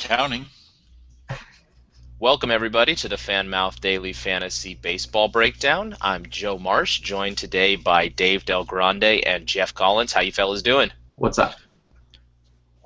counting. Welcome, everybody, to the Fanmouth Daily Fantasy Baseball Breakdown. I'm Joe Marsh, joined today by Dave Del Grande and Jeff Collins. How you fellas doing? What's up?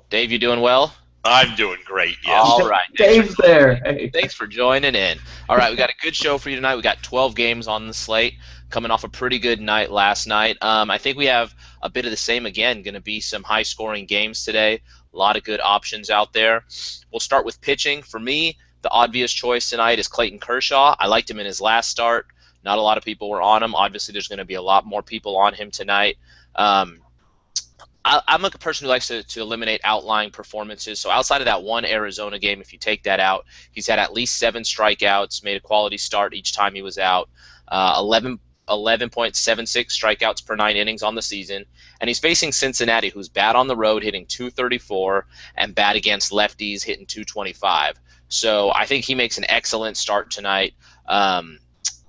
Dave, you doing well? I'm doing great, yes. All right. Dave's there. Hey. Thanks for joining in. All right, we got a good show for you tonight. We got 12 games on the slate, coming off a pretty good night last night. I think we have a bit of the same again. Going to be some high-scoring games today. A lot of good options out there. We'll start with pitching. For me, the obvious choice tonight is Clayton Kershaw. I liked him in his last start. Not a lot of people were on him. Obviously, there's going to be a lot more people on him tonight. I'm a person who likes to eliminate outlying performances. So outside of that one Arizona game, if you take that out, he's had at least 7 strikeouts, made a quality start each time he was out, 11.76 strikeouts per 9 innings on the season. And he's facing Cincinnati, who's bad on the road, hitting .234, and bad against lefties, hitting .225. So I think he makes an excellent start tonight.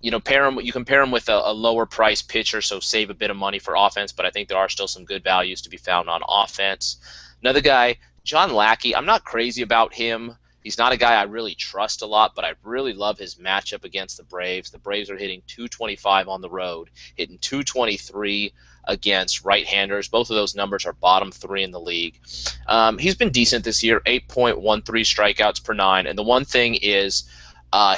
You can pair him with a lower price pitcher, so save a bit of money for offense, but I think there are still some good values to be found on offense. Another guy, John Lackey, I'm not crazy about him. He's not a guy I really trust a lot, but I really love his matchup against the Braves. The Braves are hitting .225 on the road, hitting .223 against right-handers. Both of those numbers are bottom 3 in the league. He's been decent this year, 8.13 strikeouts per 9, and the one thing is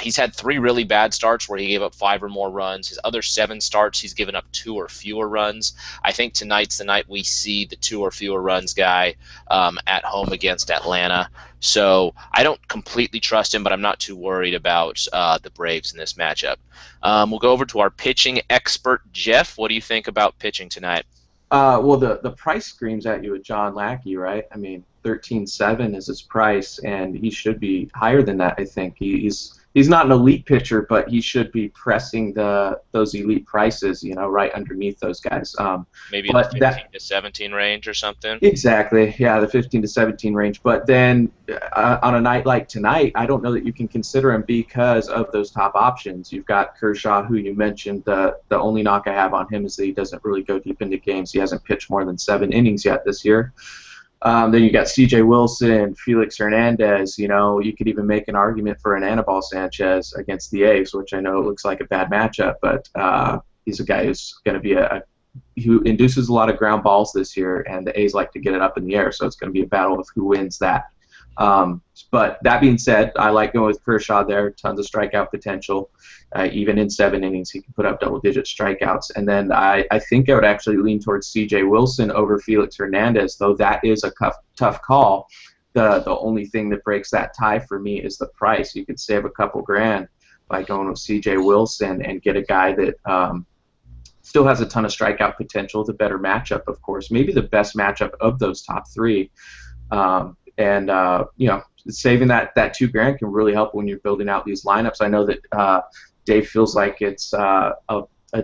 he's had 3 really bad starts where he gave up 5 or more runs. His other 7 starts, he's given up 2 or fewer runs. I think tonight's the night we see the 2 or fewer runs guy at home against Atlanta. So I don't completely trust him, but I'm not too worried about the Braves in this matchup. We'll go over to our pitching expert, Jeff. What do you think about pitching tonight? Well, the price screams at you with John Lackey, right? I mean, 13.7 is his price, and he should be higher than that. I think he's not an elite pitcher, but he should be pressing those elite prices, right underneath those guys. Maybe in the 15 to 17 range or something. Exactly, yeah, the 15 to 17 range. But then on a night like tonight, I don't know that you can consider him because of those top options. You've got Kershaw, who you mentioned. The only knock I have on him is that he doesn't really go deep into games. He hasn't pitched more than 7 innings yet this year. Then you got C.J. Wilson, Felix Hernandez. You could even make an argument for an Anibal Sanchez against the A's, which I know looks like a bad matchup, but he's a guy who's going to be who induces a lot of ground balls this year, and the A's like to get it up in the air, so it's going to be a battle of who wins that. But that being said, I like going with Kershaw there. Tons of strikeout potential. Even in 7 innings, he can put up double-digit strikeouts. And then I think I would actually lean towards C.J. Wilson over Felix Hernandez, though that is a tough call. The only thing that breaks that tie for me is the price. You could save a couple grand by going with C.J. Wilson and get a guy that still has a ton of strikeout potential. The better matchup, of course. Maybe the best matchup of those top 3. Saving that 2 grand can really help when you're building out these lineups. I know that Dave feels like it's a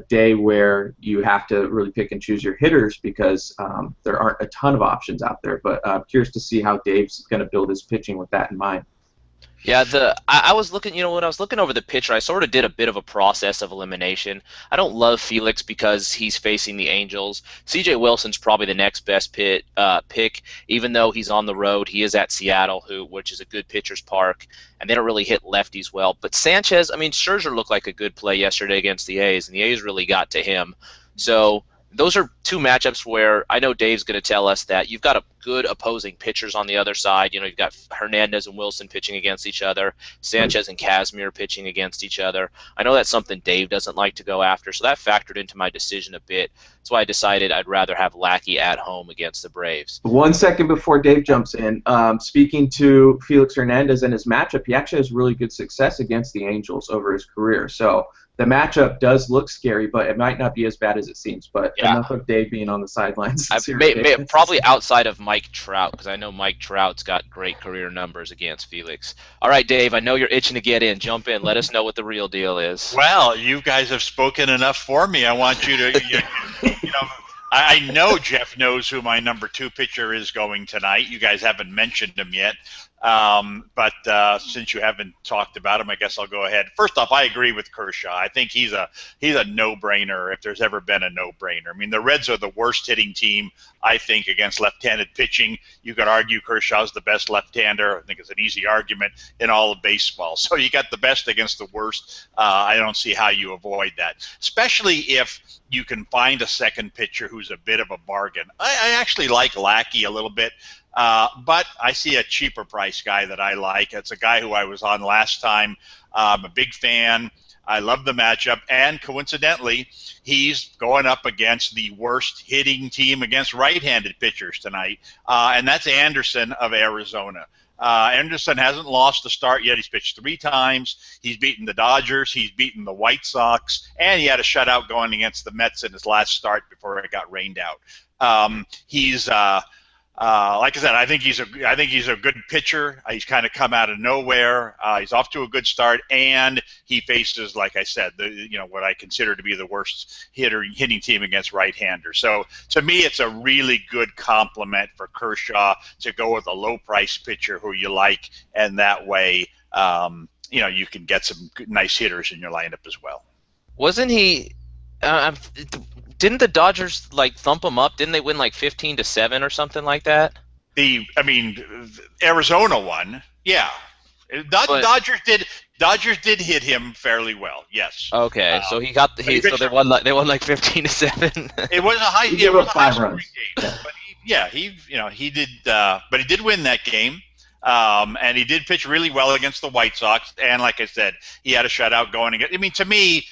day where you have to really pick and choose your hitters because there aren't a ton of options out there. But I'm curious to see how Dave's going to build his pitching with that in mind. Yeah, I was looking, when I was looking over the pitcher, I sort of did a bit of a process of elimination. I don't love Felix because he's facing the Angels. C.J. Wilson's probably the next best pick, even though he's on the road. He is at Seattle, which is a good pitcher's park, and they don't really hit lefties well. But Sanchez, Scherzer looked like a good play yesterday against the A's, and the A's really got to him. So those are 2 matchups where I know Dave's going to tell us that you've got a good opposing pitchers on the other side. You've got Hernandez and Wilson pitching against each other, Sanchez and Kazmir pitching against each other. I know that's something Dave doesn't like to go after, so that factored into my decision a bit. That's why I decided I'd rather have Lackey at home against the Braves. 1 second before Dave jumps in, speaking to Felix Hernandez and his matchup, he actually has really good success against the Angels over his career. So the matchup does look scary, but it might not be as bad as it seems. But yeah. Enough of Dave being on the sidelines. Probably outside of Mike Trout, because I know Mike Trout's got great career numbers against Felix. All right, Dave, I know you're itching to get in. Jump in. Let us know what the real deal is. Well, you guys have spoken enough for me. I want you to, I know Jeff knows who my number 2 pitcher is going tonight. You guys haven't mentioned him yet. But since you haven't talked about him, I guess I'll go ahead. First off, I agree with Kershaw. I think he's a no-brainer if there's ever been a no-brainer. I mean, the Reds are the worst hitting team I think, against left-handed pitching. You could argue Kershaw's the best left-hander. I think it's an easy argument in all of baseball. So you got the best against the worst. I don't see how you avoid that, especially if you can find a second pitcher who's a bit of a bargain. I actually like Lackey a little bit. But I see a cheaper price guy that I like. It's a guy who I was on last time. I'm a big fan. I love the matchup, and coincidentally, he's going up against the worst hitting team against right-handed pitchers tonight, and that's Anderson of Arizona. Anderson hasn't lost a start yet. He's pitched 3 times. He's beaten the Dodgers. He's beaten the White Sox, and he had a shutout going against the Mets in his last start before it got rained out. Like I said, I think he's a good pitcher. He's kind of come out of nowhere. He's off to a good start, and he faces, like I said, what I consider to be the worst hitting team against right-handers. So to me, it's a really good compliment for Kershaw to go with a low-price pitcher who you like, and that way, you can get some nice hitters in your lineup as well. Wasn't he? Didn't the Dodgers thump him up? Didn't they win 15-7 or something like that? Arizona won. Yeah, Dodgers did hit him fairly well. Yes. Okay, so they won 15-7. It was a high. It was a high-scoring game. But he did. But he did win that game. And he did pitch really well against the White Sox. And like I said, he had a shutout going against. To me,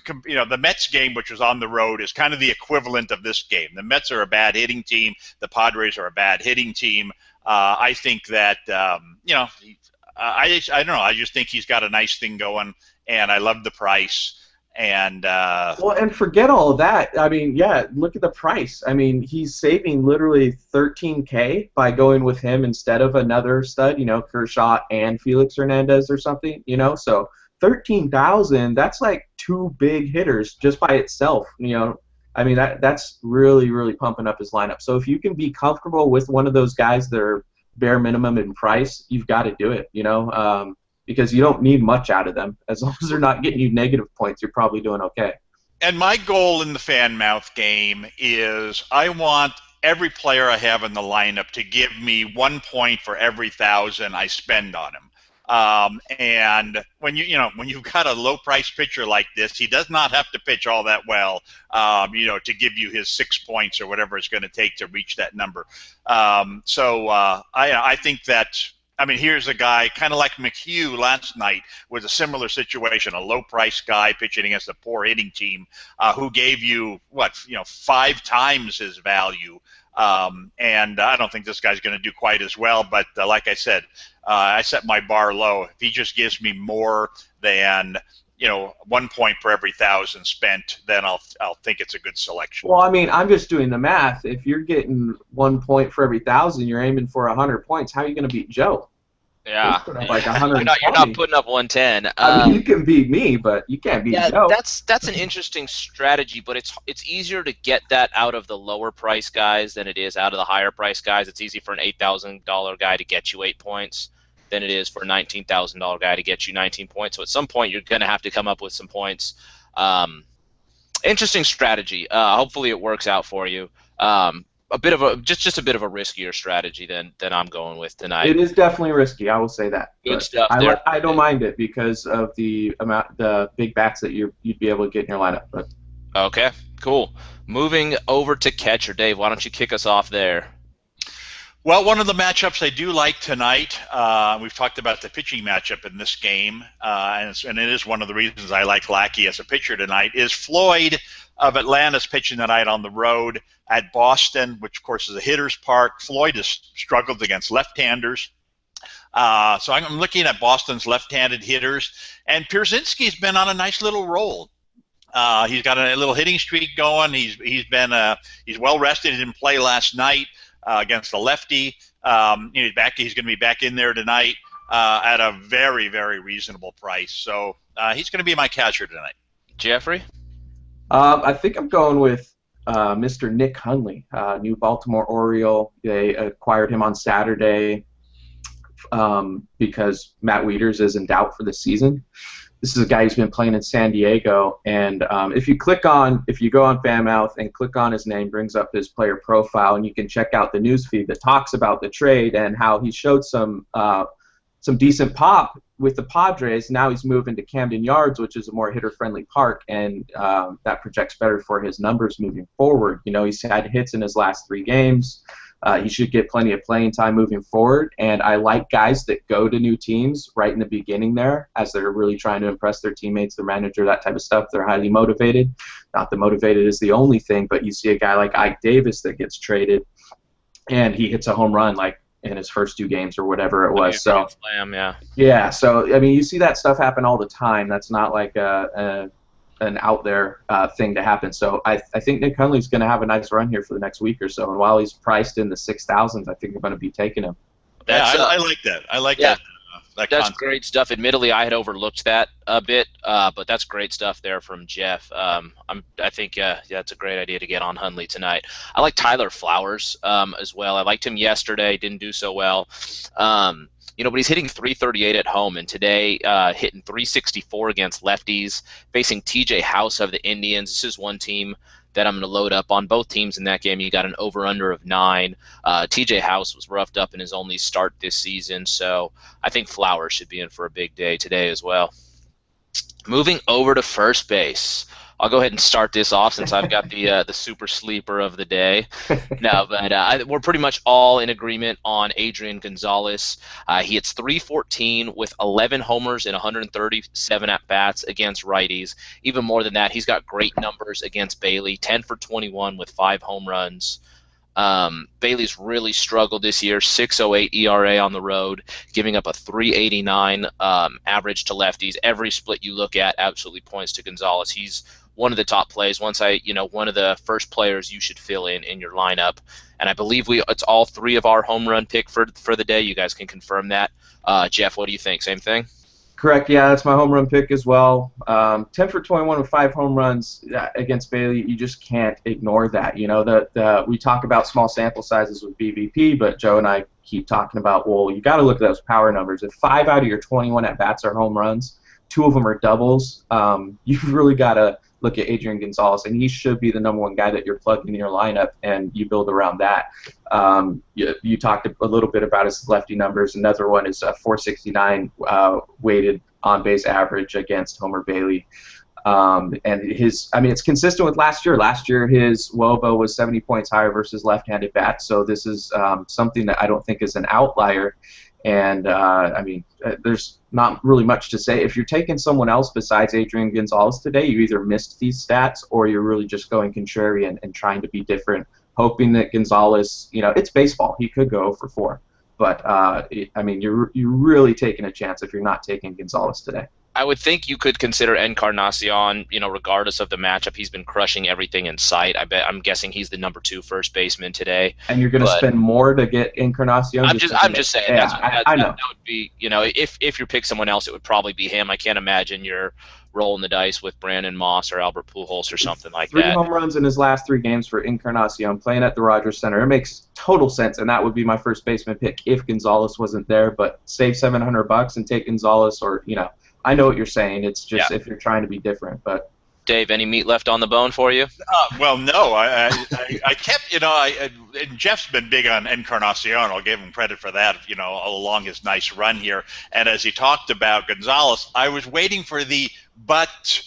the Mets game, which was on the road, is kind of the equivalent of this game. The Mets are a bad hitting team. The Padres are a bad hitting team. I think that, I don't know. I just think he's got a nice thing going, and I love the price. And and forget all of that. Look at the price. He's saving literally $13K by going with him instead of another stud, Kershaw and Felix Hernandez or something, so $13,000, that's like 2 big hitters just by itself, that's really, really pumping up his lineup. So if you can be comfortable with one of those guys that are bare minimum in price, you've got to do it, because you don't need much out of them. As long as they're not getting you negative points, you're probably doing okay. And my goal in the Fanmouth game is I want every player I have in the lineup to give me 1 point for every 1,000 I spend on him. And when you've got a low price pitcher like this, he does not have to pitch all that well, to give you his 6 points or whatever it's going to take to reach that number. I think that, here's a guy kind of like McHugh last night with a similar situation, a low price guy pitching against a poor hitting team, who gave you 5 times his value. And I don't think this guy's going to do quite as well, but like I said, I set my bar low. If he just gives me more than 1 point per every 1,000 spent, then I'll think it's a good selection. Well, I'm just doing the math. If you're getting 1 point for every 1,000, you're aiming for 100 points. How are you going to beat Joe? Yeah, you're not putting up 110. You can beat me, but you can't beat Joe. That's an interesting strategy, but it's easier to get that out of the lower price guys than it is out of the higher price guys. It's easy for an $8,000 guy to get you 8 points than it is for a $19,000 guy to get you 19 points. So at some point, you're going to have to come up with some points. Interesting strategy. Hopefully, it works out for you. A bit of a riskier strategy than I'm going with tonight. It is definitely risky. I will say that. Good stuff. I don't mind it because of the big bats that you'd be able to get in your lineup. But okay, cool. Moving over to catcher, Dave. Why don't you kick us off there? Well, one of the matchups I do like tonight, we've talked about the pitching matchup in this game, and it is one of the reasons I like Lackey as a pitcher tonight, is Floyd of Atlanta's pitching tonight on the road at Boston, which, of course, is a hitter's park. Floyd has struggled against left-handers. So I'm looking at Boston's left-handed hitters, and Pierzynski's been on a nice little roll. He's got a little hitting streak going. He's well rested. He didn't play last night against the lefty. He's going to be back in there tonight at a very, very reasonable price. So he's going to be my catcher tonight. Jeffrey? I think I'm going with Mr. Nick Hundley, new Baltimore Oriole. They acquired him on Saturday because Matt Wieters is in doubt for the season. This is a guy who's been playing in San Diego, and if you go on Fanmouth and click on his name, brings up his player profile, and you can check out the news feed that talks about the trade and how he showed some decent pop with the Padres. Now he's moving to Camden Yards, which is a more hitter-friendly park, and that projects better for his numbers moving forward. You know, he's had hits in his last 3 games. He should get plenty of playing time moving forward, and I like guys that go to new teams right in the beginning there as they're really trying to impress their teammates, their manager, that type of stuff. They're highly motivated. Not that motivated is the only thing, but you see a guy like Ike Davis that gets traded, and he hits a home run like in his first 2 games or whatever it was. So slam, yeah. Yeah, so I mean, you see that stuff happen all the time. That's not like an out there thing to happen. So I think Nick Hundley's going to have a nice run here for the next week or so. And while he's priced in the 6,000s, I think I'm going to be taking him. I like that. I like that. That's concept. Great stuff. Admittedly, I had overlooked that a bit, but that's great stuff there from Jeff. I think that's a great idea to get on Hundley tonight. I like Tyler Flowers as well. I liked him yesterday. Didn't do so well. But he's hitting 338 at home, and today hitting 364 against lefties, facing TJ House of the Indians. This is one team that I'm going to load up on. Both teams in that game, you got an over-under of 9. TJ House was roughed up in his only start this season, so I think Flowers should be in for a big day today as well. Moving over to first base. I'll go ahead and start this off since I've got the super sleeper of the day. No, but we're pretty much all in agreement on Adrian Gonzalez. He hits 314 with 11 homers and 137 at-bats against righties. Even more than that, he's got great numbers against Bailey, 10 for 21 with 5 home runs. Bailey's really struggled this year, 6.08 ERA on the road, giving up a 3.89 average to lefties. Every split you look at absolutely points to Gonzalez. He's one of the top plays. One of the first players you should fill in your lineup. And I believe it's all 3 of our home run pick for the day. You guys can confirm that. Jeff, what do you think? Same thing? Correct. Yeah, that's my home run pick as well. 10 for 21 with 5 home runs against Bailey. You just can't ignore that. You know, we talk about small sample sizes with BVP, but Joe and I keep talking about, well, you got to look at those power numbers. If 5 out of your 21 at bats are home runs, 2 of them are doubles, you've really got to look at Adrian Gonzalez, and he should be the number 1 guy that you're plugging in your lineup, and you build around that. You talked a little bit about his lefty numbers. Another one is 469 weighted on-base average against Homer Bailey. And it's consistent with last year. Last year, his WOBA was 70 points higher versus left-handed bats, so this is something that I don't think is an outlier. And, there's not really much to say. If you're taking someone else besides Adrian Gonzalez today, you either missed these stats or you're really just going contrarian and trying to be different, hoping that Gonzalez, it's baseball. He could go for 4. But, you're really taking a chance if you're not taking Gonzalez today. I would think you could consider Encarnacion, regardless of the matchup. He's been crushing everything in sight. I'm guessing he's the number 2 first baseman today. And you're going to spend more to get Encarnacion? I'm just saying. Yeah, I know. That would be, if you pick someone else, it would probably be him. I can't imagine you're rolling the dice with Brandon Moss or Albert Pujols or something like 3 that. 3 home runs in his last 3 games for Encarnacion, playing at the Rogers Center. It makes total sense, and that would be my first baseman pick if Gonzalez wasn't there. But save $700 and take Gonzalez, or I know what you're saying. It's just if you're trying to be different. But Dave, any meat left on the bone for you? Well, no. I kept, and Jeff's been big on Encarnacion. I'll give him credit for that, along his nice run here. And as he talked about Gonzalez, I was waiting for but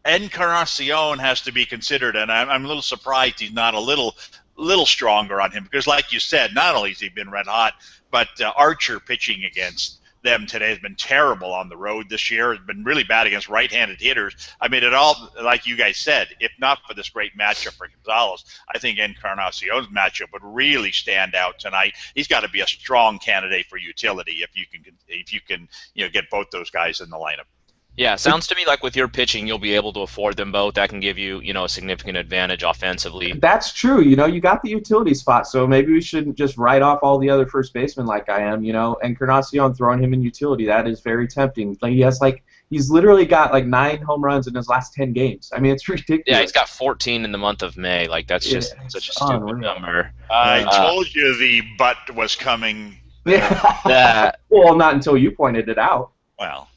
Encarnacion has to be considered, and I'm a little surprised he's not a little stronger on him, because like you said, not only has he been red hot, but Archer pitching against them today has been terrible on the road this year. It's been really bad against right-handed hitters. It all, like you guys said, if not for this great matchup for Gonzalez, I think Encarnacion's matchup would really stand out tonight. He's got to be a strong candidate for utility if you can get both those guys in the lineup. Yeah, sounds to me like with your pitching, you'll be able to afford them both. That can give you, a significant advantage offensively. That's true. You got the utility spot, so maybe we shouldn't just write off all the other first basemen like I am. Encarnacion, throwing him in utility, that is very tempting. He's literally got 9 home runs in his last 10 games. It's ridiculous. Yeah, he's got 14 in the month of May. That's just such a stupid number. I told you the butt was coming. Yeah. Well, not until you pointed it out. Well.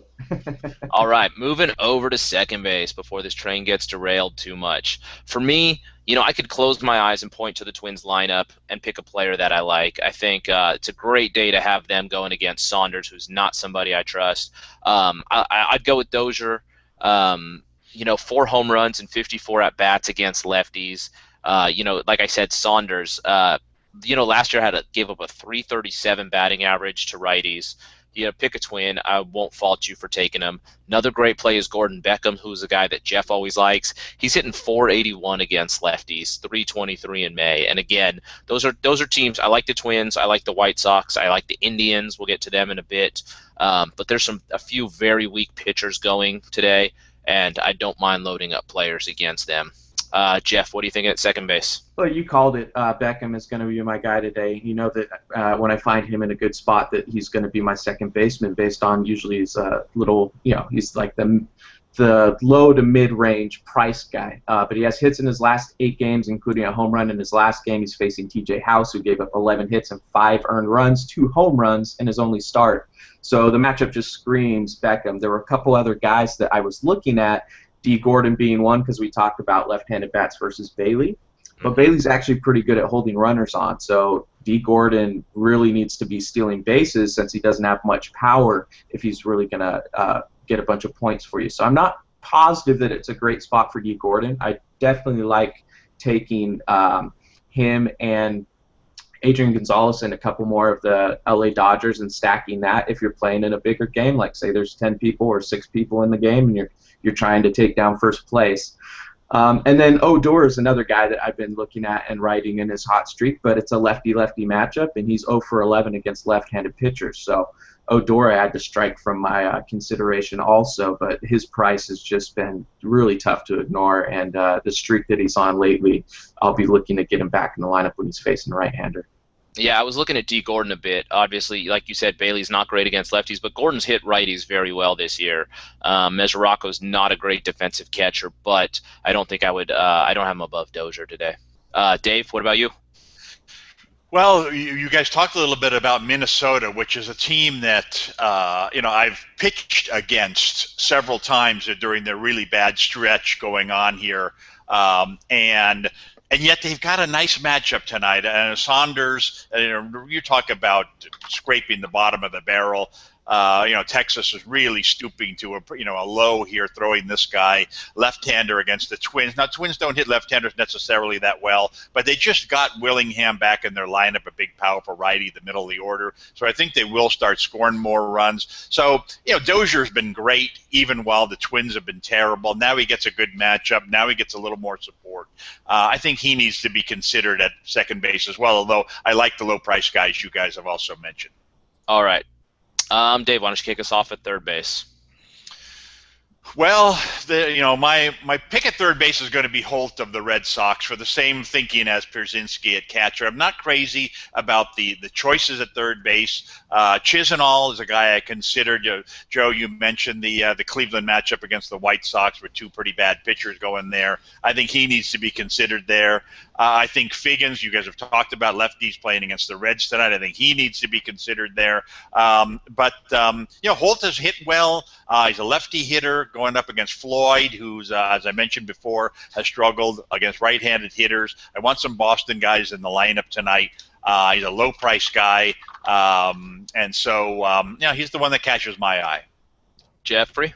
All right, moving over to second base before this train gets derailed too much. For me, I could close my eyes and point to the Twins lineup and pick a player that I like. I think it's a great day to have them going against Saunders, who's not somebody I trust. I'd go with Dozier. 4 home runs and 54 at bats against lefties. Like I said, Saunders. Last year gave up a 337 batting average to righties. Pick a Twin. I won't fault you for taking him. Another great play is Gordon Beckham, who's a guy that Jeff always likes. He's hitting 481 against lefties, 323 in May. And again, those are teams. I like the Twins. I like the White Sox. I like the Indians. We'll get to them in a bit. But there's a few very weak pitchers going today, and I don't mind loading up players against them. Jeff, what do you think at second base? Well, you called it. Beckham is going to be my guy today. You know that when I find him in a good spot, that he's going to be my second baseman based on usually his he's like the low to mid-range price guy. But he has hits in his last 8 games, including a home run in his last game. He's facing T.J. House, who gave up 11 hits and 5 earned runs, 2 home runs in his only start. So the matchup just screams Beckham. There were a couple other guys that I was looking at, D. Gordon being one, because we talked about left-handed bats versus Bailey. But Bailey's actually pretty good at holding runners on, so D. Gordon really needs to be stealing bases since he doesn't have much power if he's really going to get a bunch of points for you. So I'm not positive that it's a great spot for D. Gordon. I definitely like taking him and Adrian Gonzalez and a couple more of the LA Dodgers and stacking that if you're playing in a bigger game, like say there's 10 people or 6 people in the game and you're trying to take down first place. And then Odor is another guy that I've been looking at and riding in his hot streak, but it's a lefty-lefty matchup, and he's 0 for 11 against left-handed pitchers. So Odor I had to strike from my consideration also, but his price has just been really tough to ignore, and the streak that he's on lately, I'll be looking to get him back in the lineup when he's facing a right-hander. Yeah, I was looking at D. Gordon a bit. Obviously, like you said, Bailey's not great against lefties, but Gordon's hit righties very well this year. Mesoraco's not a great defensive catcher, but I don't think I don't have him above Dozier today. Dave, what about you? Well, you guys talked a little bit about Minnesota, which is a team that I've pitched against several times during their really bad stretch going on here, and yet they've got a nice matchup tonight. And Saunders, you talk about scraping the bottom of the barrel. Texas is really stooping to a low here, throwing this guy left-hander against the Twins. Now, Twins don't hit left-handers necessarily that well, but they just got Willingham back in their lineup, a big, powerful righty, the middle of the order. So I think they will start scoring more runs. So, Dozier's been great even while the Twins have been terrible. Now he gets a good matchup. Now he gets a little more support. I think he needs to be considered at second base as well, although I like the low-price guys you guys have also mentioned. All right. Dave, why don't you kick us off at third base? Well, my pick at third base is going to be Holt of the Red Sox for the same thinking as Pierzynski at catcher. I'm not crazy about the choices at third base. Chisenhall is a guy I considered. Joe, you mentioned the Cleveland matchup against the White Sox with 2 pretty bad pitchers going there. I think he needs to be considered there. I think Figgins, you guys have talked about lefties playing against the Reds tonight. I think he needs to be considered there. But Holt has hit well. He's a lefty hitter going up against Floyd, who's, as I mentioned before, has struggled against right-handed hitters. I want some Boston guys in the lineup tonight. He's a low-price guy, and so he's the one that catches my eye. Jeffrey?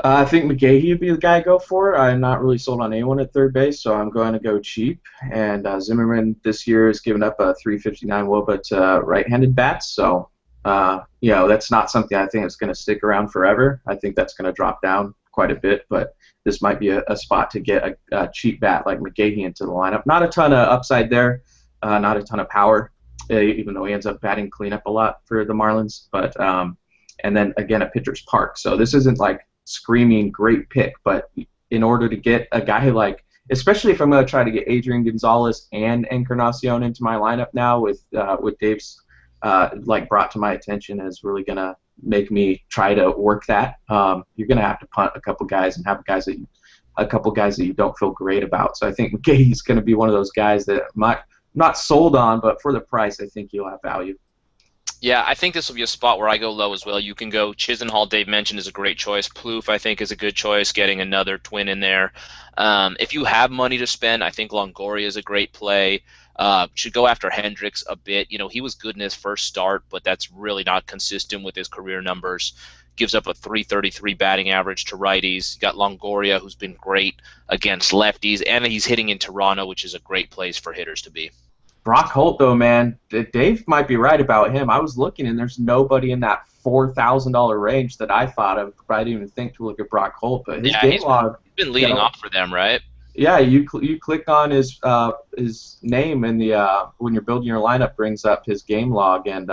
I think McGahee would be the guy I go for. I'm not really sold on anyone at third base, so I'm going to go cheap. And Zimmerman this year has given up a 359 WOBA to right-handed bats, so that's not something I think is going to stick around forever. I think that's going to drop down quite a bit, but this might be a spot to get a cheap bat like McGahee into the lineup. Not a ton of upside there, not a ton of power, even though he ends up batting cleanup a lot for the Marlins. But and then again, a pitcher's park. So this isn't like screaming great pick, but in order to get a guy like, especially if I'm going to try to get Adrian Gonzalez and Encarnacion into my lineup now with Dave's brought to my attention is really going to make me try to work that. You're going to have to punt a couple guys and have a couple guys that you don't feel great about. So I think McGahee's going to be one of those guys that I'm not sold on, but for the price, I think he'll have value. Yeah, I think this will be a spot where I go low as well. You can go Chisenhall, Dave mentioned, is a great choice. Plouffe, I think, is a good choice, getting another twin in there. If you have money to spend, I think Longoria is a great play. Should go after Hendricks a bit. He was good in his first start, but that's really not consistent with his career numbers. Gives up a 333 batting average to righties. You got Longoria, who's been great against lefties, and he's hitting in Toronto, which is a great place for hitters to be. Brock Holt, though, man, Dave might be right about him. I was looking, and there's nobody in that $4,000 range that I thought of. I didn't even think to look at Brock Holt, but his game log. He's been leading off for them, right? Yeah, you click on his name, and when you're building your lineup, brings up his game log, and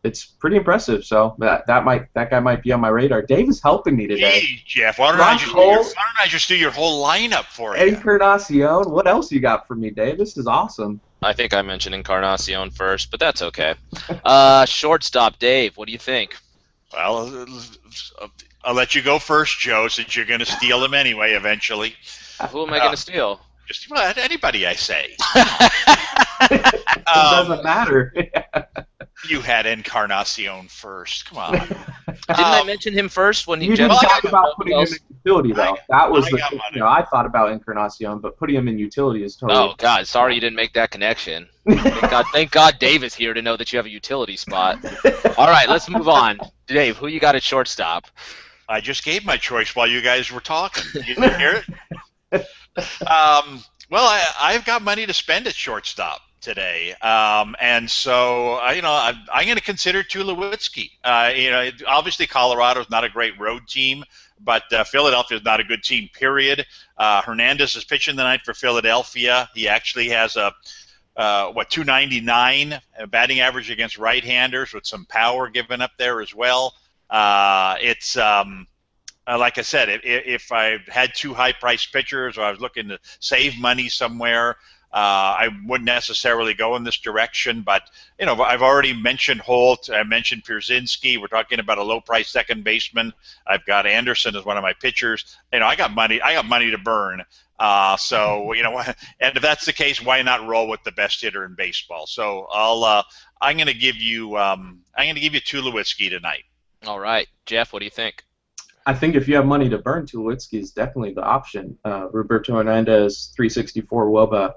it's pretty impressive. So that guy might be on my radar. Dave is helping me today. Hey, Jeff, why don't I just do your whole lineup for you? Encarnacion. What else you got for me, Dave? This is awesome. I think I mentioned Encarnacion first, but that's okay. Shortstop, Dave, what do you think? Well, I'll let you go first, Joe, since you're going to steal him anyway eventually. Who am I going to steal? Just anybody, I say. It doesn't matter. You had Encarnacion first. Come on. Didn't I mention him first when he? You didn't talk about putting him in utility, though. That was I thought about Encarnacion, but putting him in utility is totally. Oh God, sorry you didn't make that connection. Thank God Dave is here to know that you have a utility spot. All right, let's move on. Dave, who you got at shortstop? I just gave my choice while you guys were talking. You didn't hear it? Well, I've got money to spend at shortstop today, and so I'm going to consider Tulowitzki. Obviously Colorado's not a great road team, but Philadelphia's not a good team. Period. Hernandez is pitching tonight for Philadelphia. He actually has a 299 batting average against right-handers with some power given up there as well. It's like I said, if I had two high-priced pitchers or I was looking to save money somewhere, I wouldn't necessarily go in this direction. But I've already mentioned Holt. I mentioned Pierzynski. We're talking about a low-price second baseman. I've got Anderson as one of my pitchers. I got money. I got money to burn. So and if that's the case, why not roll with the best hitter in baseball? So I'm going to give you Tulowitzki tonight. All right, Jeff, what do you think? I think if you have money to burn, Tulowitzki is definitely the option. Roberto Hernandez, 364 WOBA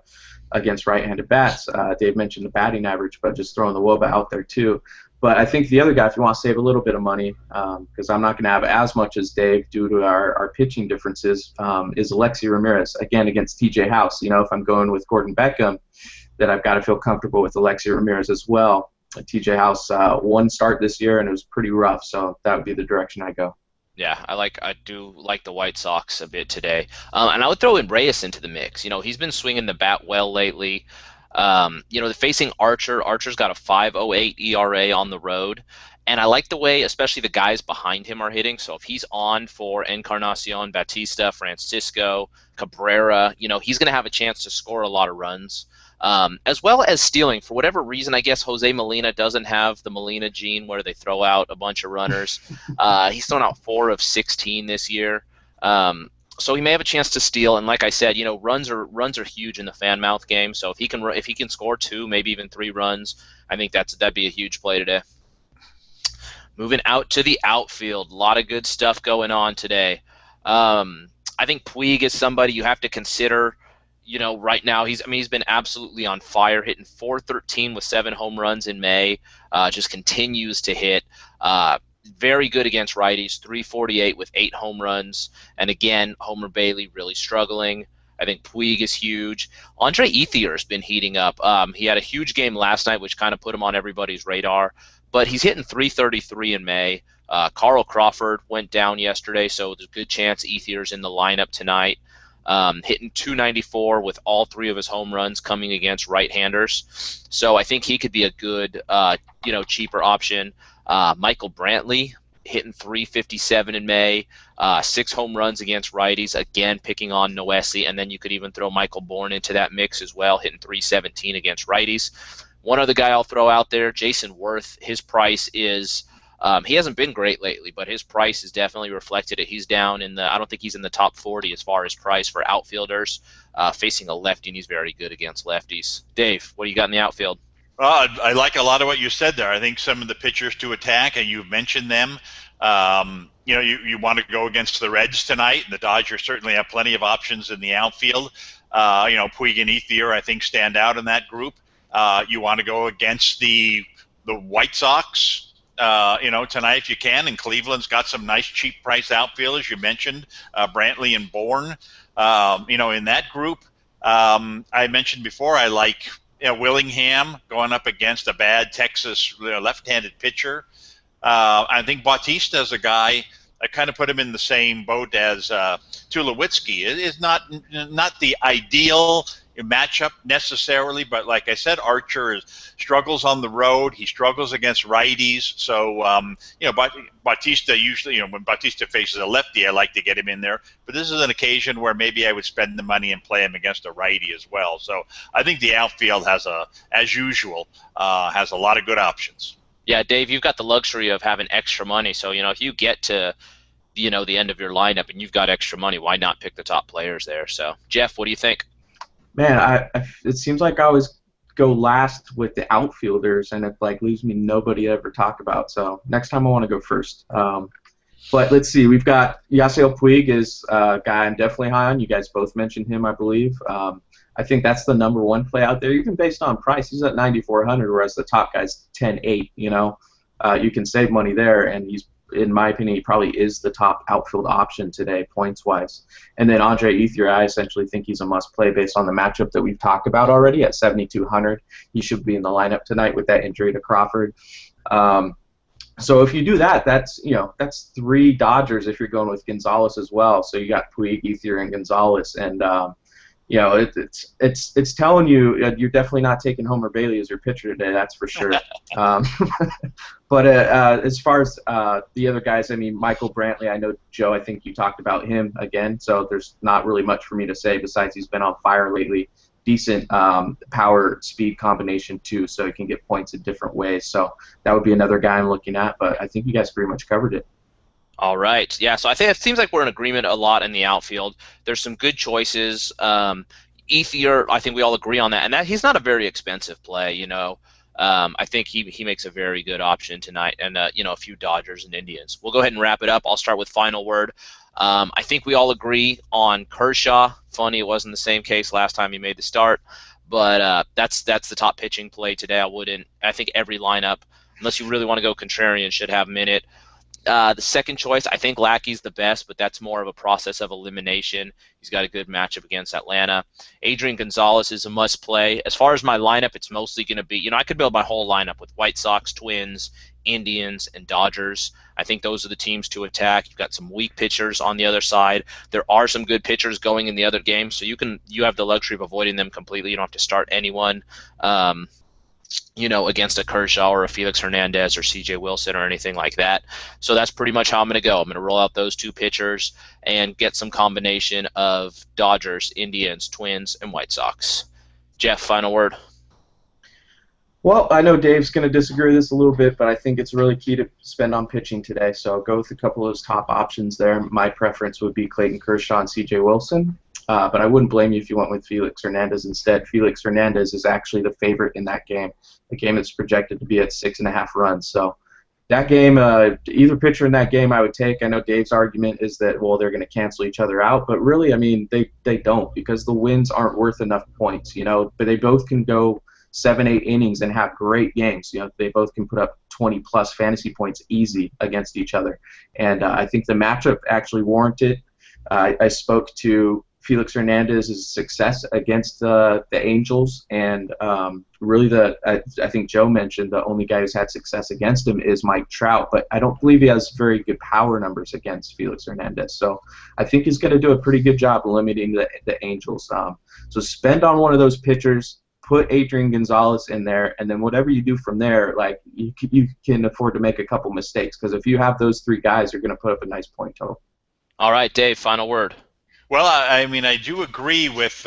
against right-handed bats. Dave mentioned the batting average, but just throwing the WOBA out there too. But I think the other guy, if you want to save a little bit of money, because I'm not going to have as much as Dave due to our pitching differences, is Alexi Ramirez, again, against TJ House. If I'm going with Gordon Beckham, that I've got to feel comfortable with Alexi Ramirez as well. TJ House, one start this year, and it was pretty rough, so that would be the direction I go. Yeah, I do like the White Sox a bit today. And I would throw in Reyes into the mix. He's been swinging the bat well lately. Facing Archer. Archer's got a 5.08 ERA on the road. And I like the way, especially the guys behind him are hitting. So if he's on for Encarnacion, Batista, Francisco, Cabrera, he's going to have a chance to score a lot of runs. As well as stealing. For whatever reason, I guess Jose Molina doesn't have the Molina gene where they throw out a bunch of runners. He's thrown out 4 of 16 this year. So he may have a chance to steal. And like I said, runs are huge in the Fanmouth game. So if he can score 2, maybe even 3 runs, I think that'd be a huge play today. Moving out to the outfield, a lot of good stuff going on today. I think Puig is somebody you have to consider. Right now he's been absolutely on fire, hitting .413 with 7 home runs in May. Just continues to hit. Very good against righties, .348 with 8 home runs. And again, Homer Bailey really struggling. I think Puig is huge. Andre Ethier's been heating up. He had a huge game last night, which kind of put him on everybody's radar. But he's hitting .333 in May. Carl Crawford went down yesterday, so there's a good chance Ethier's in the lineup tonight. Hitting .294 with all 3 of his home runs coming against right-handers. So I think he could be a good, cheaper option. Michael Brantley hitting .357 in May, 6 home runs against righties, again picking on Noesi, and then you could even throw Michael Bourne into that mix as well, hitting .317 against righties. One other guy I'll throw out there, Jason Worth. His price is he hasn't been great lately, but his price is definitely reflected it. He's down I don't think he's in the top 40 as far as price for outfielders. Facing a lefty, and he's very good against lefties. Dave, what do you got in the outfield? I like a lot of what you said there. I think some of the pitchers to attack, and you've mentioned them. You want to go against the Reds tonight, and the Dodgers certainly have plenty of options in the outfield. Puig and Ethier, I think, stand out in that group. You want to go against the White Sox, tonight if you can. And Cleveland's got some nice cheap price outfielders. You mentioned Brantley and Bourne. In that group, I mentioned before I like Willingham going up against a bad Texas left-handed pitcher. I think Bautista is a guy. I kind of put him in the same boat as Tulowitzki. It is not the ideal matchup necessarily, but like I said, Archer struggles on the road. He struggles against righties. So, Bautista usually, when Bautista faces a lefty, I like to get him in there. But this is an occasion where maybe I would spend the money and play him against a righty as well. So I think the outfield as usual, has a lot of good options. Yeah, Dave, you've got the luxury of having extra money. So, if you get to, the end of your lineup and you've got extra money, why not pick the top players there? So, Jeff, what do you think? Man, it seems like I always go last with the outfielders, and it leaves me nobody to ever talk about. So next time I want to go first. But let's see. We've got Yasiel Puig is a guy I'm definitely high on. You guys both mentioned him, I believe. I think that's the number one play out there, even based on price. He's at 9,400, whereas the top guy's 10,800. You can save money there, and he's, in my opinion, he probably is the top outfield option today, points-wise. And then Andre Ethier, I essentially think he's a must-play based on the matchup that we've talked about already at 7,200. He should be in the lineup tonight with that injury to Crawford. So if you do that, that's 3 Dodgers if you're going with Gonzalez as well. So you got Puig, Ethier, and Gonzalez, and it's telling you you're definitely not taking Homer Bailey as your pitcher today. That's for sure. But as far as the other guys, I mean, Michael Brantley, I know, Joe, I think you talked about him again, so there's not really much for me to say besides he's been on fire lately. Decent power speed combination too, so he can get points in different ways. So that would be another guy I'm looking at, but I think you guys pretty much covered it. All right. Yeah, so I think it seems like we're in agreement a lot in the outfield. There's some good choices. Ethier, I think we all agree on that. And that he's not a very expensive play, I think he makes a very good option tonight. And, a few Dodgers and Indians. We'll go ahead and wrap it up. I'll start with final word. I think we all agree on Kershaw. Funny it wasn't the same case last time he made the start. But that's the top pitching play today. I think every lineup, unless you really want to go contrarian, should have him in it. The second choice, I think Lackey's the best, but that's more of a process of elimination. He's got a good matchup against Atlanta. Adrian Gonzalez is a must-play. As far as my lineup, it's mostly going to be, I could build my whole lineup with White Sox, Twins, Indians, and Dodgers. I think those are the teams to attack. You've got some weak pitchers on the other side. There are some good pitchers going in the other games, so you have the luxury of avoiding them completely. You don't have to start anyone. Against a Kershaw or a Felix Hernandez or C.J. Wilson or anything like that. So that's pretty much how I'm going to go. I'm going to roll out those 2 pitchers and get some combination of Dodgers, Indians, Twins, and White Sox. Jeff, final word. Well, I know Dave's going to disagree with this a little bit, but I think it's really key to spend on pitching today. So I'll go with a couple of those top options there. My preference would be Clayton Kershaw and C.J. Wilson. But I wouldn't blame you if you went with Felix Hernandez instead. Felix Hernandez is actually the favorite in that game, a game that's projected to be at 6.5 runs. So that game, either pitcher in that game I would take. I know Dave's argument is that, well, they're going to cancel each other out. But really, I mean, they don't, because the wins aren't worth enough points, But they both can go 7-8 innings and have great games. They both can put up 20-plus fantasy points easy against each other. And I think the matchup actually warranted. I spoke to Felix Hernandez's success against the Angels, and really I think Joe mentioned the only guy who's had success against him is Mike Trout, but I don't believe he has very good power numbers against Felix Hernandez. So I think he's going to do a pretty good job limiting the Angels. So spend on one of those pitchers, put Adrian Gonzalez in there, and then whatever you do from there, you can afford to make a couple mistakes, because if you have those 3 guys, you're going to put up a nice point total. All right, Dave, final word. Well, I mean, I do agree with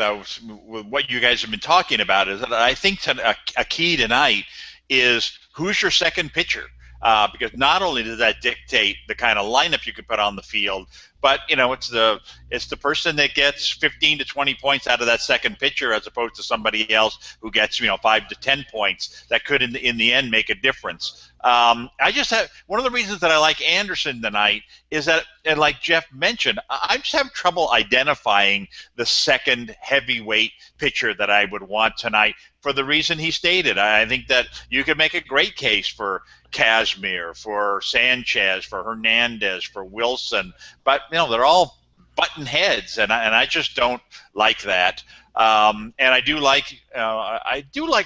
what you guys have been talking about. Is that I think a key tonight is who's your second pitcher. because not only does that dictate the kind of lineup you can put on the field, but it's the person that gets 15 to 20 points out of that second pitcher, as opposed to somebody else who gets 5 to 10 points that could in the end make a difference. I just have one of the reasons that I like Anderson tonight is that, and like Jeff mentioned, I just have trouble identifying the second heavyweight pitcher that I would want tonight for the reason he stated. I think that you could make a great case for Kazmir, for Sanchez, for Hernandez, for Wilson, but they're all button heads, and I just don't like that. And I do like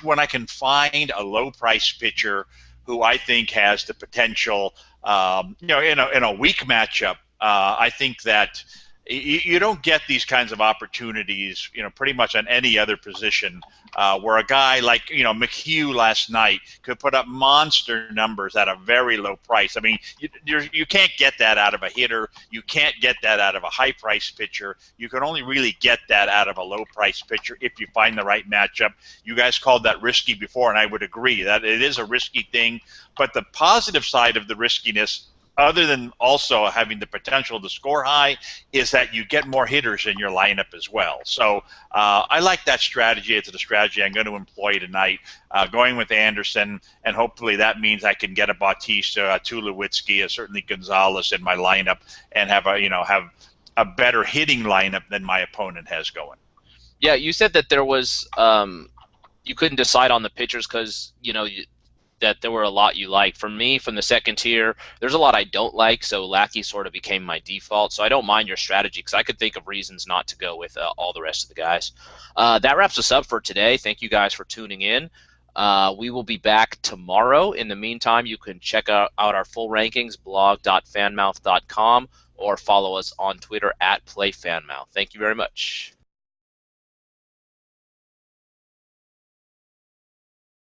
when I can find a low price pitcher who I think has the potential. In a weak matchup, I think that you don't get these kinds of opportunities, pretty much on any other position, where a guy like, McHugh last night could put up monster numbers at a very low price. I mean, you can't get that out of a hitter. You can't get that out of a high-priced pitcher. You can only really get that out of a low-priced pitcher if you find the right matchup. You guys called that risky before, and I would agree that it is a risky thing. But the positive side of the riskiness, other than also having the potential to score high, is that you get more hitters in your lineup as well. So I like that strategy. It's the strategy I'm going to employ tonight, going with Anderson, and hopefully that means I can get a Bautista, a Tulowitzki, certainly Gonzalez in my lineup, and have a better hitting lineup than my opponent has going. Yeah, you said that there was you couldn't decide on the pitchers because that there were a lot you liked. For me, from the second tier, there's a lot I don't like, so Lackey sort of became my default. So I don't mind your strategy because I could think of reasons not to go with all the rest of the guys. That wraps us up for today. Thank you guys for tuning in. We will be back tomorrow. In the meantime, you can check out our full rankings, blog.fanmouth.com, or follow us on Twitter @PlayFanmouth. Thank you very much.